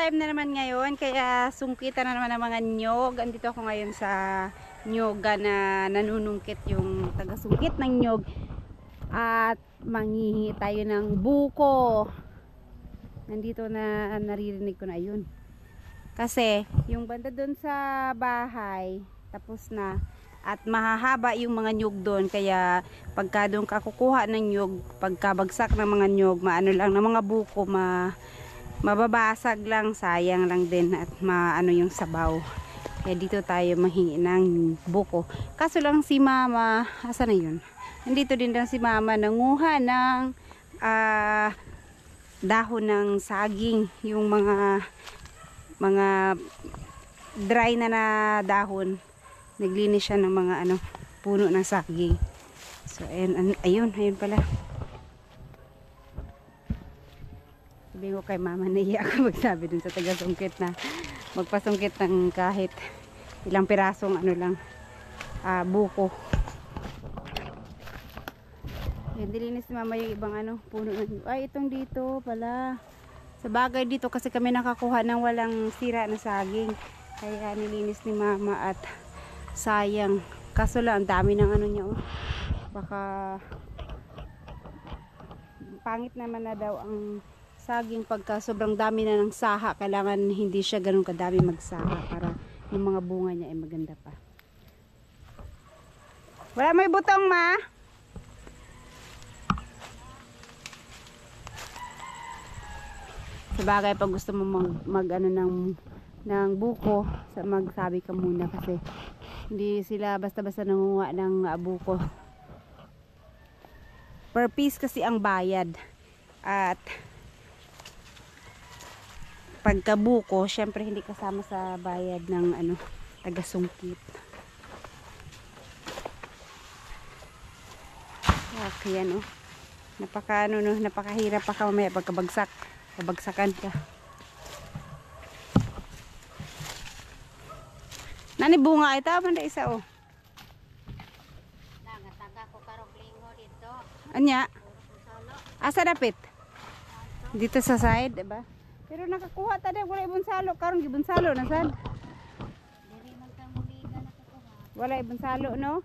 time na naman ngayon, kaya sungkitan na naman ng mga nyog. Andito ako ngayon sa nyoga na nanunungkit yung taga-sungkit ng nyog. At manghihingi tayo ng buko. Nandito na naririnig ko na yun. Kasi yung banda doon sa bahay, tapos na. At mahahaba yung mga nyog doon. Kaya pagka doon ka kukuha ng nyog, pagkabagsak ng mga nyog, maano lang ng mga buko, mababasag lang, sayang lang din at maano yung sabaw. Kaya dito tayo mahingi ng buko. Kaso lang si mama, asa na yun? Nandito din lang si mama nanguha ng dahon ng saging, yung mga dry na dahon. Naglinis siya ng mga puno ng saging. So ayun pala. Sabi ko kay mama, naiya ako magsabi dun sa taga-sungkit na magpasungkit ng kahit ilang pirasong buko. Yan, dilinis ni mama yung ibang puno. Ay, itong dito pala. Sa bagay dito kasi kami nakakuha ng walang sira na saging. Kaya nilinis ni mama at sayang. Kaso lang, ang dami ng niya. Baka pangit naman na daw ang saging pagka sobrang dami na ng saha. Kailangan hindi siya ganun kadami magsaha para yung mga bunga niya ay maganda pa. Wala may butong, ma? Sa bagay, pag gusto mo ng buko, magsabi ka muna kasi hindi sila basta-basta nangunguha ng buko. Per piece kasi ang bayad. At pagkabuko, syempre hindi kasama sa bayad ng taga-sungkit. Okay, napakahirap pa mamaya pagkabagsakan ka. Nani bunga ito, banda isa Nagataga ko karong linggo dito. Anya? Asa dapit? Dito sa side, diba? Pero nakakuha ta wala ibon salo, karong gibon salo na sad. Diri man ka muliga nakakuha. Wala ibon salo, no?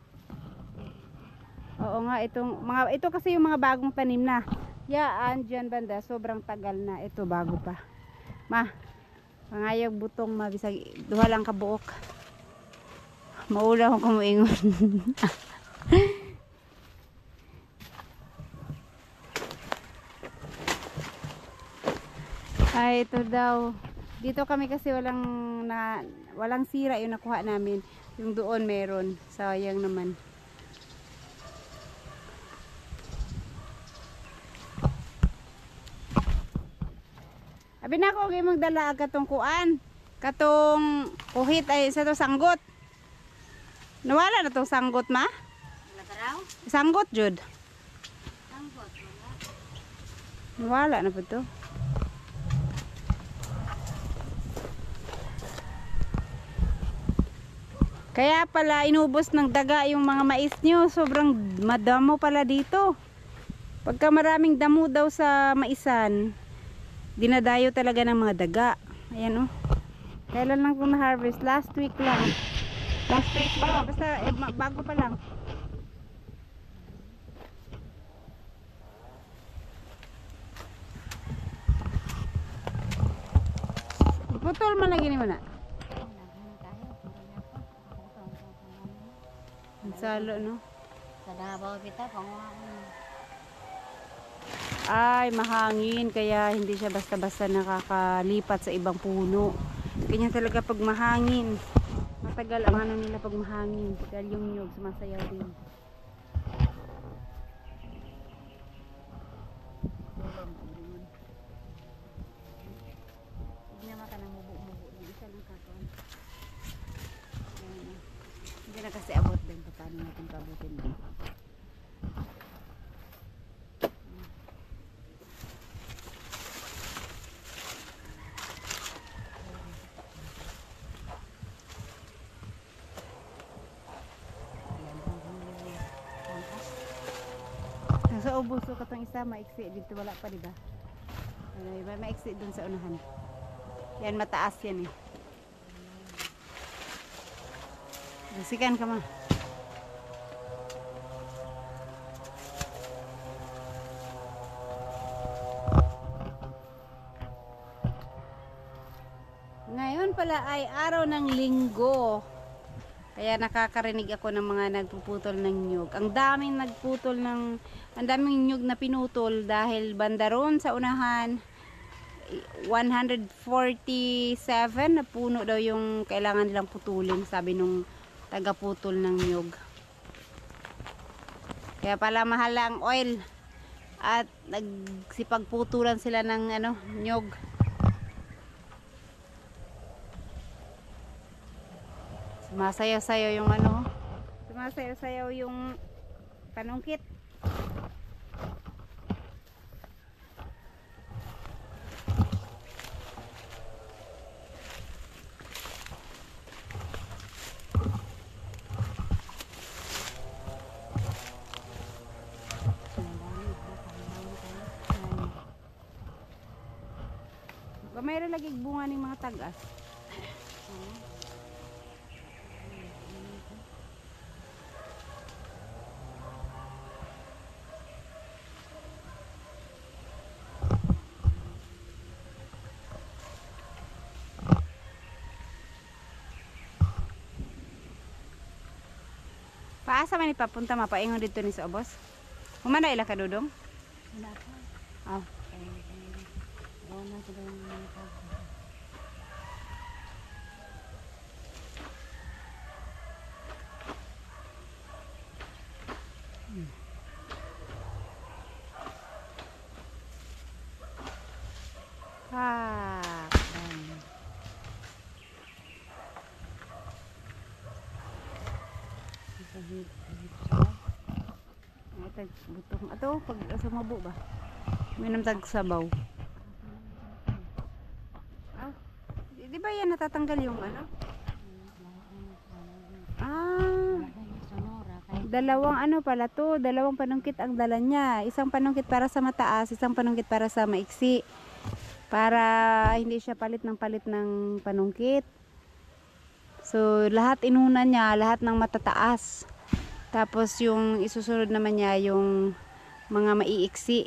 Oo nga, ito kasi yung mga bagong tanim na. Yaan dyan banda, sobrang tagal na. Ito bago pa. Ma, pangayag butong mabisag, duha lang kabuok. Maula akong kumuingon. Ay, ito daw. Dito kami kasi walang sira yung nakuha namin. Yung doon meron. Sayang naman. Abi na ako magdala katong kuan. Katong kuhit ay sa to sanggot. Nawala na tong sanggot, ma? Nagaraw? Sanggot jud. Sanggot wala. Nawala na po to. Kaya pala inubos ng daga yung mga mais nyo. Sobrang madamo pala dito. Pagka maraming damo daw sa maisan, dinadayo talaga ng mga daga. Ayan Kailan lang kung na-harvest? Last week lang. Last week ba? Basta bago pa lang. Putol man lagi ni mo na. Ang salo, no? Sa Davao kita panguha ko. Ay, mahangin. Kaya hindi siya basta-basta nakakalipat sa ibang puno. Ganyan talaga pag mahangin. Matagal ang nila pag mahangin. Dahil yung nyog sumasayaw din. Hindi naman ka nang mubu-mubu. Isa lang kakon. Hindi na kasi abot din. Paano natin kabutin din. Sa ubos katong isa maiksi dito wala pa, di ba? Maiksi dun sa unahan. Yan, mataas yan eh. Basikan ka ma. Ngayon pala ay araw ng linggo. Kaya nakakarinig ako ng mga nagpuputol ng nyug. Ang daming nyug na pinutol dahil banda roon sa unahan 147 na puno daw yung kailangan nilang putulin, sabi nung tagaputol ng nyug. Kaya pala mahal ang oil at nagsipagputulan sila ng nyug. Sumasayaw-sayaw yung sumasayaw-sayaw yung panungkit. Mayroon lagi bunga ng mga tagas. Paasa man ipapunta mapaingon dito ni sa obos? Humana ila ka dudong? Wala pa. Oh. Wala sa daw ng mga tao. Butong ato pag sumabo ba? Minum tag sabaw. Di ba yan natatanggal yung dalawang pala to, dalawang panungkit ang dala niya. Isang panungkit para sa mataas, isang panungkit para sa maiksi. Para hindi siya palit ng panungkit. So lahat inuna niya, lahat ng matataas. Tapos yung isusunod naman niya yung mga maiiksi.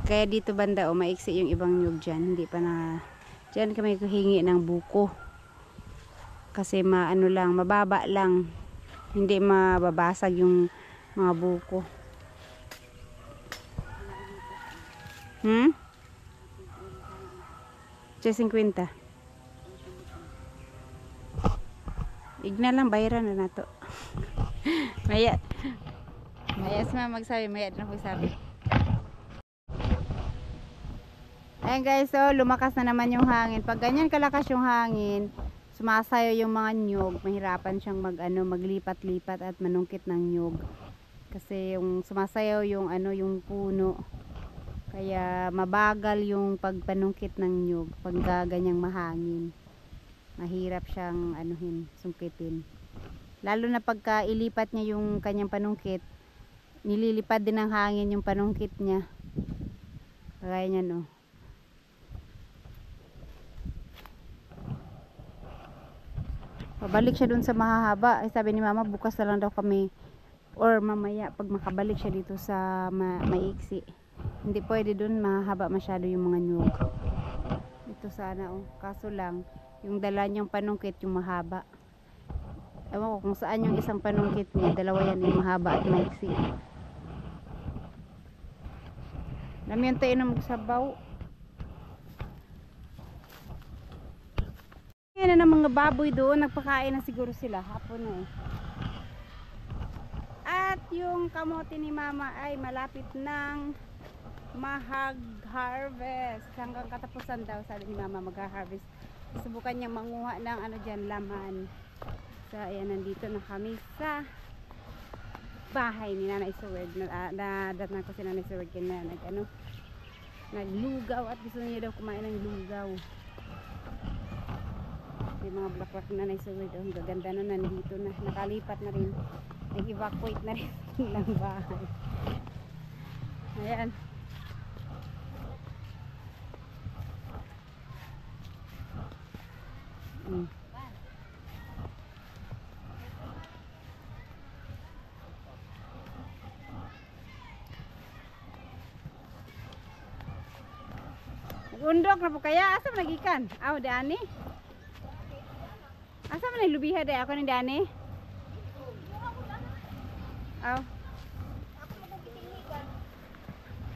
Kaya dito banda maiksi yung ibang nyug dyan. Hindi pa na, dyan kami hingi ng buko. Kasi mababa lang. Hindi mababasag yung mga buko. Hmm? 50. Igna lang, bayaran na nato. Maya magsabi, maya na magsabi. Ayan guys, so lumakas na naman yung hangin. Pag ganyan kalakas yung hangin, sumasayo yung mga nyug, mahirapan siyang maglipat-lipat at manungkit ng nyug. Kasi yung sumasayaw yung yung puno. Kaya mabagal yung pagpanungkit ng nyug pag ganyang mahangin. Mahirap siyang sungkitin. Lalo na pagka ilipat niya yung kanyang panungkit, nililipad din ng hangin yung panungkit niya. Kagaya niyan Pabalik siya dun sa mahahaba. Ay, sabi ni mama, bukas na lang daw kami or mamaya pag makabalik siya dito sa maiksi. Hindi pwede dun, mahaba masyado yung mga nyug. Ito sana kaso lang yung dala niyang panungkit yung mahaba. Ewan ko kung saan yung isang panungkit niya, dalawa yan yung mahaba at maiksi. Namiyan tayo na magsabaw. Yan na ng mga baboy doon, nagpakain na siguro sila hapon na At yung kamote ni mama ay malapit ng mag-harvest. Hanggang katapusan daw, sabi ni mama, mag-harvest. Subukan niya manguha ng dyan, laman. So ayan, nandito na kami sa bahay ni Nanay Seward. Nadatnan ko si Nanay Seward kaya naglugaw at gusto niya daw kumain ng lugaw. May mga bulaklak na Nanay Seward. Ang gaganda na, nandito na, nakalipat na rin, nag-evacuate na rin ng bahay. Ayan. Mm. Undok na po kaya asa man nagikan? Aw dani. Asa man lubiha day ako ni dani? Aw.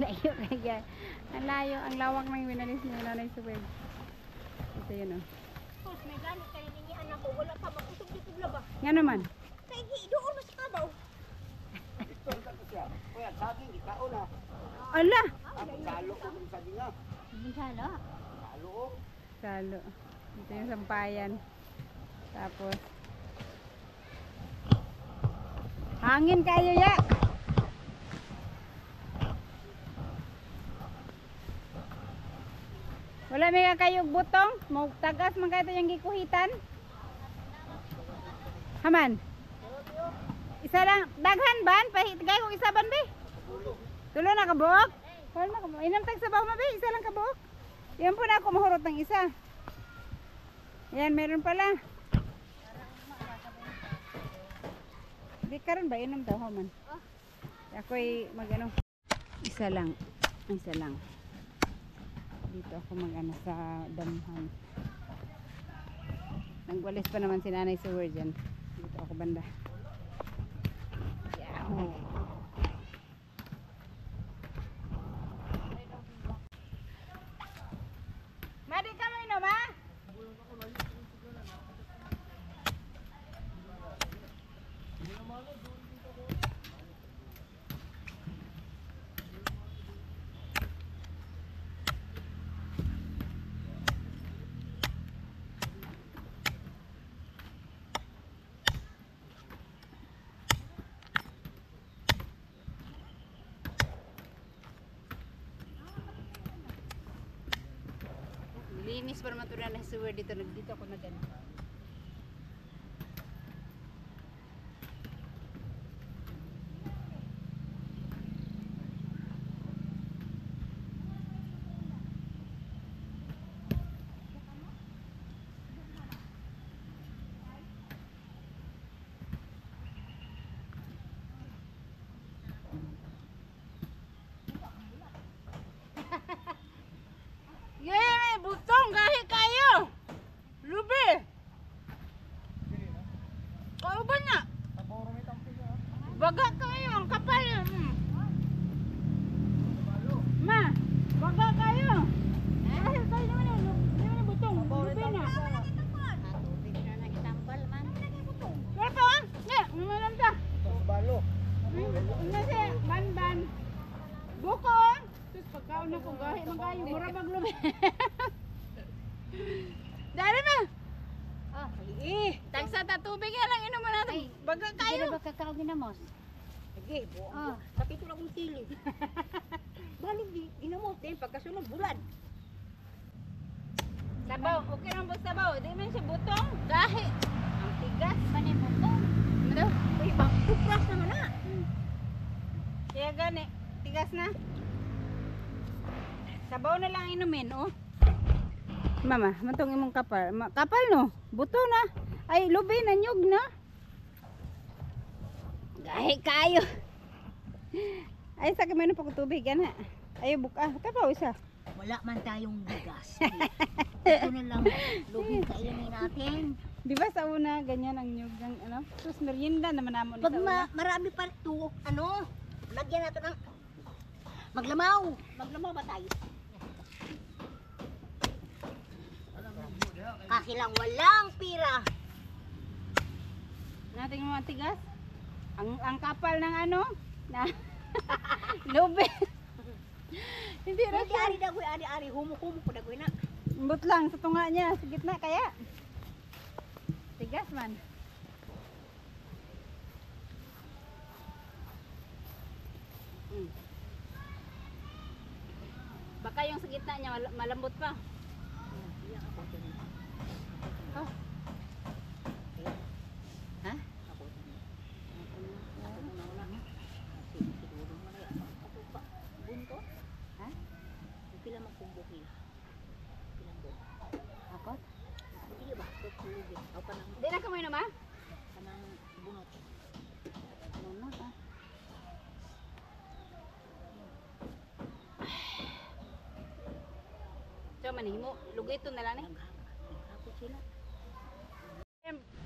Layo kaya. Ang layo, ang lawak ng winalis ni Nanay Subel. Ito yun oh. Sus, may ganit kayo ninyo anak ko. Wala pa makusog dito ba? Nga naman. Kaya doon mas kabaw. Ala. Binsalo? Salo. Ito yung sampayan. Tapos hangin kayo ya. Wala may kayog butong, mo tagas man kayo yung gikuhitan. Haman. Isa lang daghan ban pahitigay kung isa ban be. Tulo na kabuok. Wala na kabuok. Inam tag sabaw ma be, isa lang kabuok. Yan po na ako mahurot ng isa. Yan meron pala. Di karon ba inom daw man. Ako'y magano. Isa lang. Isa lang. Dito ako magano sa damuhan. Nagwalis pa naman si Nanay Suwer dyan. Dito ako banda. Yahoo! Madi ka mo inom ha? Linis para maturan na sewer dito ako na gano. Yay! Butong! Gahi kayo! Lubi! Kauban na! Baga kayo! Ang kapal! Ma! Baga kayo! Gahi kayo naman yun! Yung butong! Lubi na! Tubig na nagtambal man. Pero pa! Nga! Umalam ta! Nga siya! Ban! Buko! Sus! Pagkaon na ko gahi man kayo! Mura maglubi! Dari ba? Ah, Tagsa ta tubig yan lang inuman natin. Baga Kaya kayo. ba kakao ginamos? Sige, buong Ah. kapitulo akong sili. Balik di ginamot din pagkasunod bulan. Sabaw. Okay lang po sabaw. Di man siya butong. Gahi. Ang tigas. Manin mo to. Ano? Uy, kupras naman na. Kaya gani. Tigas na. Sabaw na lang inumin, oh. Mama, matong imong kapal. Kapal no? Buto na. Ay, lubi na nyug na. Gahi kayo. Ay, sa kamay na pa ko tubig, ana. Ay, buka. Kapaw isa. Wala man tayong bigas. Ito na lang lubing kainin natin. Di ba sa una, ganyan ang nyug ng ano? Sus, merienda naman namon Pag sa una. marami pa ito, ano, lagyan natin ng maglamaw. Maglamaw ba tayo? Kasi lang walang pira. Nating mga tigas. Ang kapal ng ano? Na lubi. Hindi na Hindi siya. ari dagoy, ari humuk-humuk pa dagoy na. Imbot lang sa tunga niya, sa gitna kaya. Tigas man. Baka yung sa gitna niya malambot pa. Oh. Ha? Bunto? Ha? Pila man kumbok nila. Pilang buok. Ako? Sige ba? So manihimo, lugito na lang ni.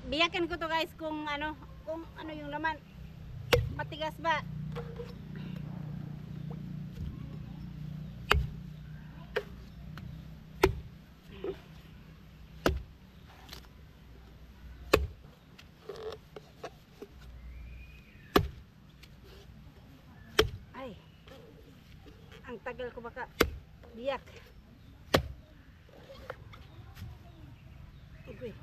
Biyakin ko to guys kung ano yung laman. Matigas ba? Ay. Ang tagal ko baka biyak. Okay.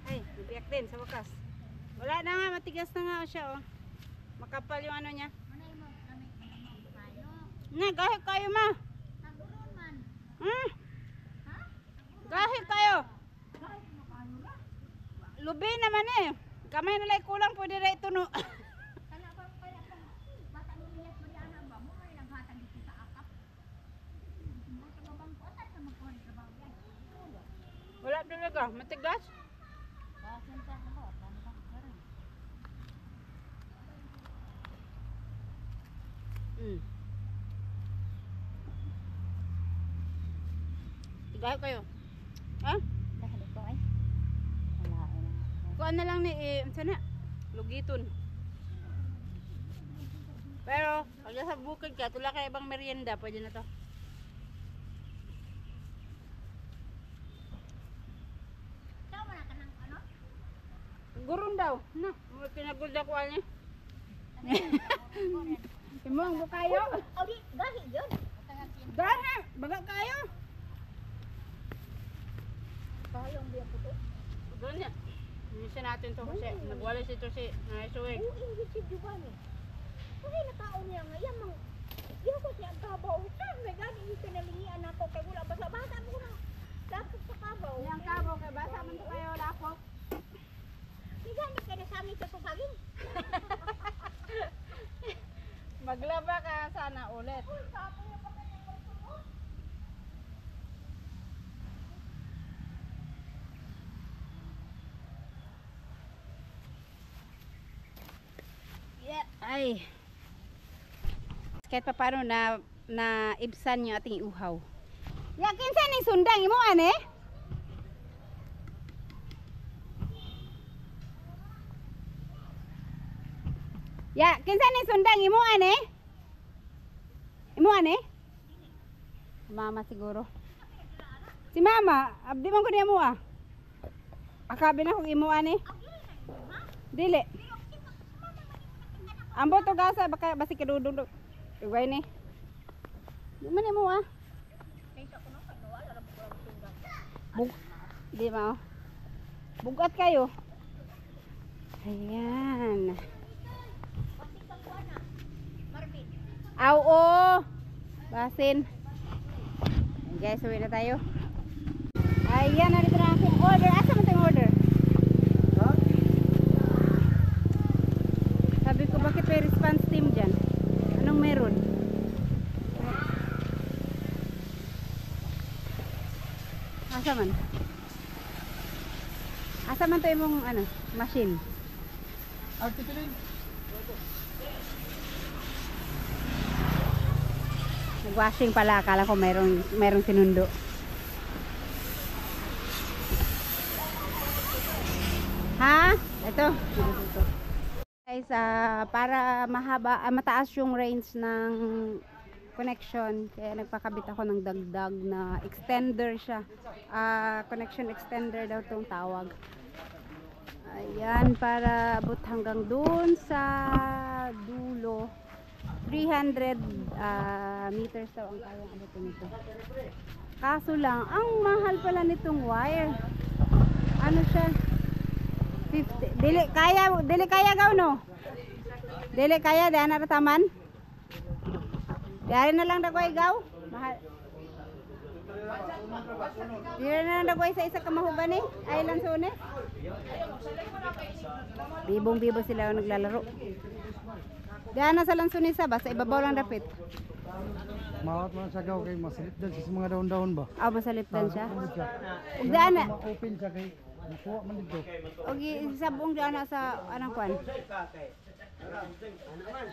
Ay, nabiyak din sa wakas. Wala na nga, matigas na nga siya oh. Makapal yung ano niya. Nga, gahit kayo ma. Gahit kayo. Lubi naman eh. Kamay nalay kulang pwede na ituno. Wala talaga, matigas. Tigayo kayo. Ha? Kuan na lang ni sana lugiton. Pero pag sa bukid ka, tula kay ibang merienda, pwede na to. Gurun daw. Na, mo pinagulda ko ani. Imong bukayo. Audi, gahi yun. Gana, baga kayo. Kayong biya po to. Ganya. Misa natin to kasi nagwala si to si naisuwig. Oo, ingit si Giovanni. Kasi nakaon niya nga, yan mang, yan ko siya ang kabaw. Saan, may gani yung pinalingian ako, kay wala basa-basa mo na. Lapot sa kabaw. Yang kabo kay basa man to kayo lakop. May gani ka na sa amin sa sasagin. Maglaba ka sana ulit. Yeah, ay. Kahit pa paano na ibsan yung ating uhaw. Ya, kinsa ni sundang imo ane? Ya, kinsa ni sundang imo ane? Imo ane? Mama siguro. Si mama, abdi man ko niya mo ah. Akabi na kung imo ane. Dili. Ambo to gasa baka basi kadudong. Igway ni. Di man imo ah. Di ba? Bugat kayo. Ayan. Aw, oh. Basin. Guys, uwi na tayo. Ayan, narito na aking order. Asa man tayong order? Sabi ko, bakit may response team dyan? Anong meron? Asa man? Asa man tayo mong ano, machine? Nag-washing pala, akala ko merong sinundo. Ha? Ito. Guys, para mataas yung range ng connection, kaya nagpakabit ako ng dagdag na extender siya. Connection extender daw itong tawag. Ayan, para abot hanggang dun sa dulo. 300 meters daw ang kayang abutin nito. Kaso lang, ang mahal pala nitong wire. Ano siya? 50. Dili kaya gaw no? Dili kaya di ana rataman? Dari na lang dagoy gaw. Mahal. Dili na lang dagoy sa isa ka mahugan eh. Ay lang sune. Bibong-bibo sila naglalaro. Diyan na sa Lansunis ba? Sa ibabaw lang dapit. Mawat man siya gaw kay masalip dan sa mga daon-daon ba? Masalip dan siya. Ug diyan na. Ma-open siya kay nakuha man dito. Og isabong diyan na sa anang kwan.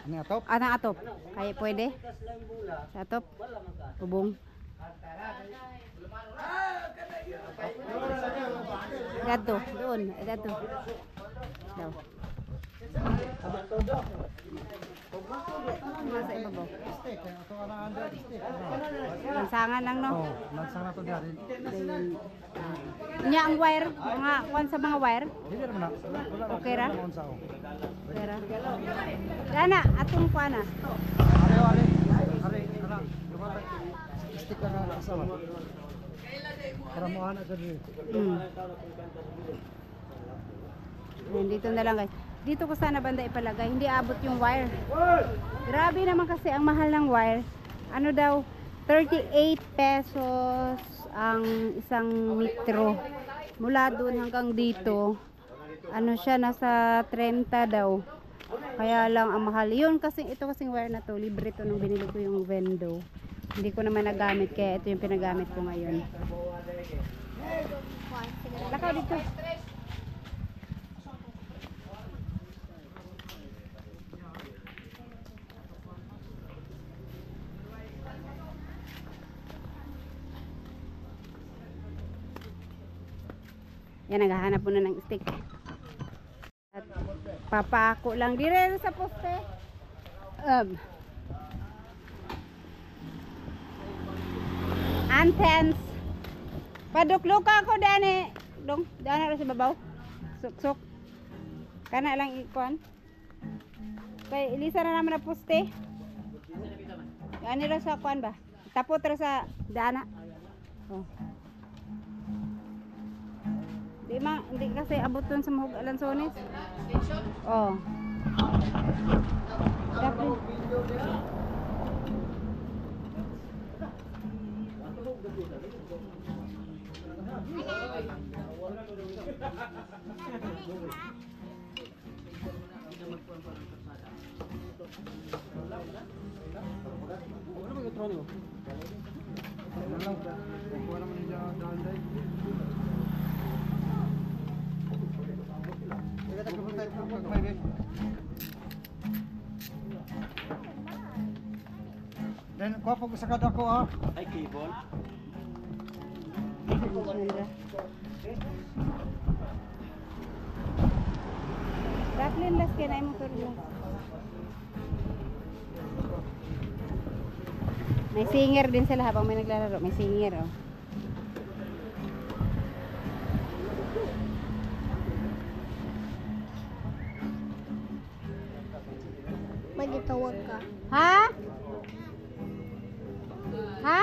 Ano atop? Anang atop? Kaya pwede? Sa atop? Bubong? Dato, doon. Dato. Daw. Nasa ibabaw. Steak, kaya ito ang anda steak. Lansangan lang, no? Oh, lansang na to diyan. Nya ang wire, mga kwan sa mga wire. Hindi naman na. Wala na. Okay ra? Wala na sao. Pera. Dana, atong kwan na. Ari. Ara. Lumatay. Steak lang na asawa. Para mo ana sa diri. Yan, dito na lang guys. Dito ko sana banda ipalagay. Hindi abot yung wire. Grabe naman kasi ang mahal ng wire. Ano daw? 38 pesos ang isang metro. Mula doon hanggang dito. Ano siya, nasa 30 daw. Kaya lang ang mahal. Yun kasi, ito kasing wire na to. Libre to nung binili ko yung Vendo. Hindi ko naman nagamit. Kaya ito yung pinagamit ko ngayon. Lakaw dito. Yan, naghahanap po na ng stick. At papako lang dire sa poste. Antennas. Padukluka ko dani. Dong, dana ra sa babaw. Suksok. Kana lang ikuan. Kay ilisa na naman na poste. Ani ra sa kuan ba? Tapot ra sa dana. Oh. Hindi kasi abot dun sa Mahog Alansones. Oh. Dapat. Wala ba yung trono? Wala. Wala man niya daanday. Dan ko pag sa kada ko ha. Ay cable. Raplin las kaya na mo pero. May singer din sila habang may naglalaro. May singer oh. Magitawag ka. Ha? Ha?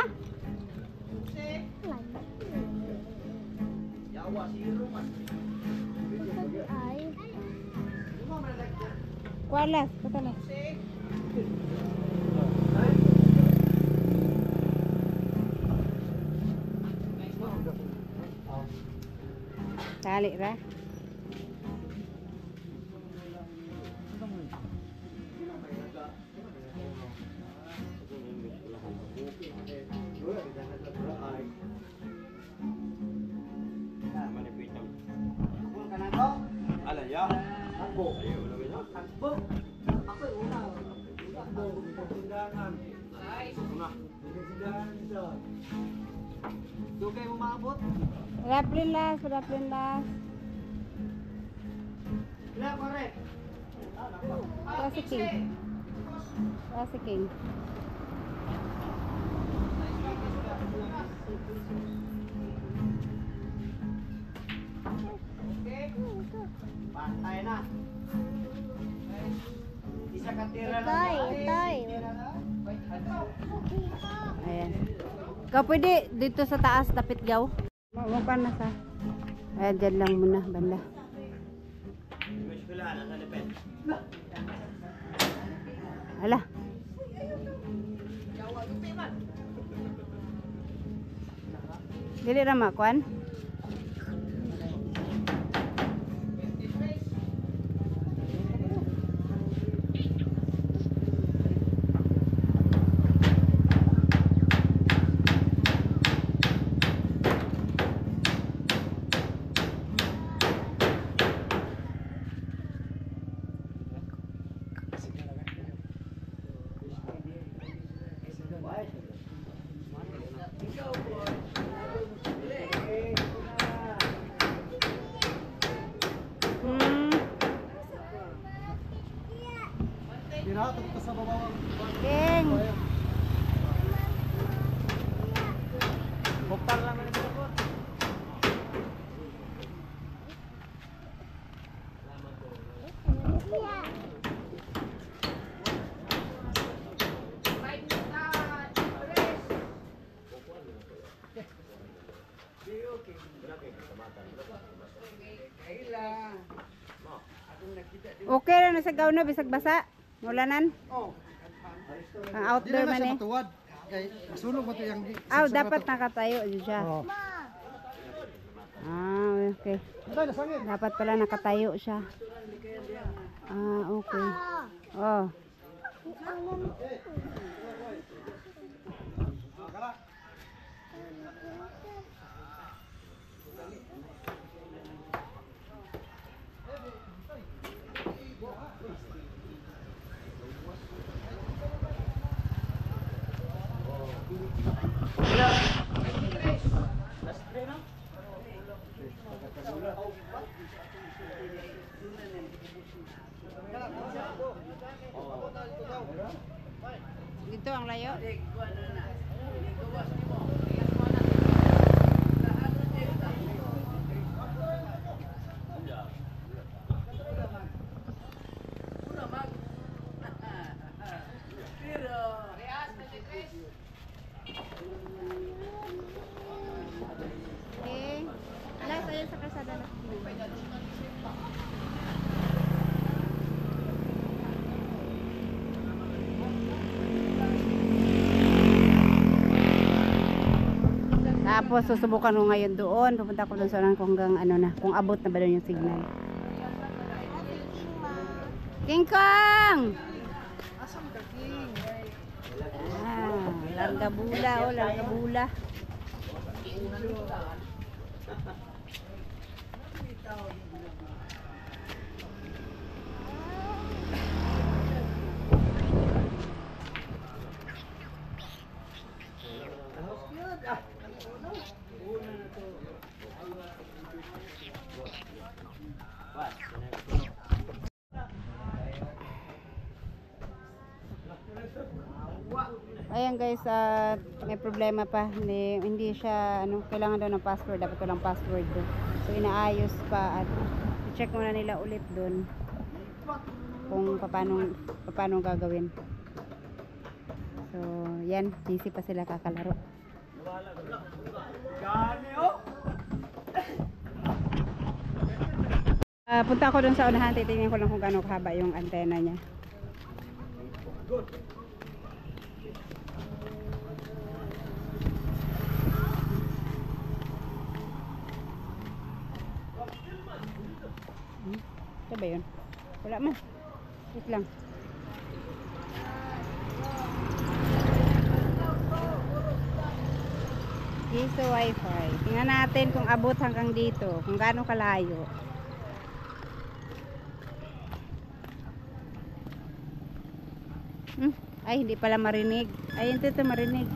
Ay. Kualas, katalas. Tali ra. Raplin las, raplin las. Classic King. Classic King. Pantay na. Isa ka tira Tay, tay. Ayan. Ikaw pwede dito sa taas, tapit gaw. Mawag na sa. Ayan, dyan lang muna, banda. Ala. Dili ra makuan. Ginahatag ito sa babawang. King. Buktar naman ito po. Okay ra na sa gaw na bisag basa. Mulanan. Oh. Ang outdoor Di na man siya eh. matuwad. Kay masunog mo ito yung... Aw, dapat nakatayo din siya. Oh. Ah, okay. Ito, nasangin. Dapat pala nakatayo siya. Ah, okay. Oh. Dito ang layo. Okay. Alas, ayun sa kalsada na. Tapos susubukan ko ngayon doon. Pupunta ko doon sa kung hanggang ano na, kung abot na ba doon yung signal. King Kong! Ah, larga bula, oh, larga bula. Ayan guys, may problema pa. Hindi siya, kailangan daw ng password. Dapat walang password doon. So inaayos pa at i-check muna nila ulit doon kung paano gagawin. So yan, busy pa sila kakalaro. Punta ako doon sa unahan, titingnan ko lang kung gaano kahaba yung antena niya. Ito ba yun? Wala man. Wait lang. Dito wifi. Tingnan natin kung abot hanggang dito. Kung gaano kalayo. Ay, hindi pala marinig. Ay, ito marinig.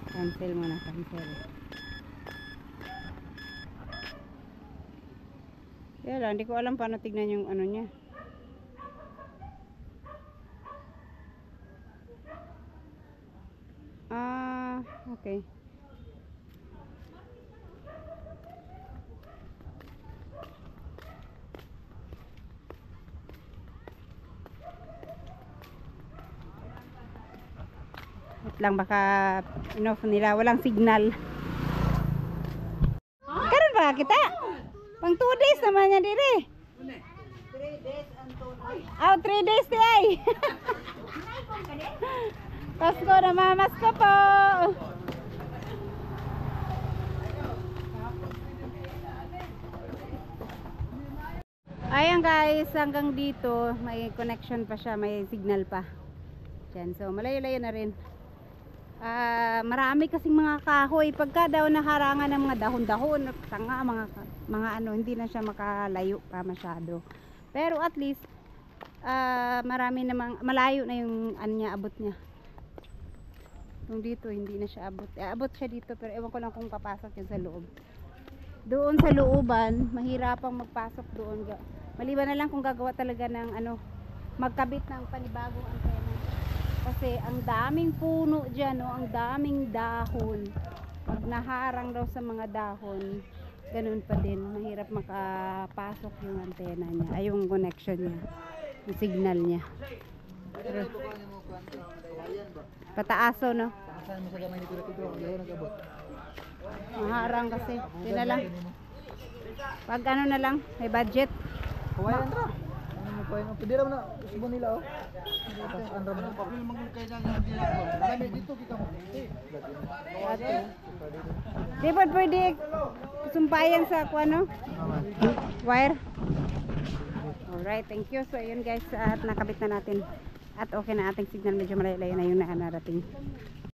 Cancel muna, cancel. Kaya lang, hindi ko alam paano tignan yung ano niya. Ah, okay. Wait lang, baka enough nila. Walang signal. Karon ba kita? Pang 2 days naman niya dire. 3 days and 2 nights. 3 days di ay. Pasko na mamas ko po. Ayan guys, hanggang dito may connection pa siya, may signal pa. Diyan, so malayo-layo na rin. Marami kasing mga kahoy. Pagka daw naharangan ng mga dahon-dahon, tanga, mga ano, hindi na siya makalayo pa masyado. Pero at least marami namang malayo na yung ano niya, abot niya. Yung dito hindi na siya abot. Abot siya dito pero ewan ko lang kung papasok yun sa loob. Doon sa looban, mahirapang magpasok doon. Maliban na lang kung gagawa talaga ng ano, magkabit ng panibagong antena. Kasi ang daming puno dyan, no? Ang daming dahon. Pag naharang daw sa mga dahon, ganun pa din. Mahirap makapasok yung antena niya. Ay, yung connection niya. Yung signal niya. Pero, pataaso, no? Saan mo sa gamay ni Kuya Pedro? Ang gawa nag-abot. Maharang kasi. Yun na lang. Pag ano na lang, may budget. Kawayan ra. Ano mo pa yun? Pwede raman na. Usbo nila oh. Tapos andra mo na. Papil mangin kayo dyan. Marami dito kita mo. Di ba pwede sumpayan sa ano? Wire? Alright, thank you. So, yun guys, at nakabit na natin. At okay na ating signal. Medyo malayo na yung narating.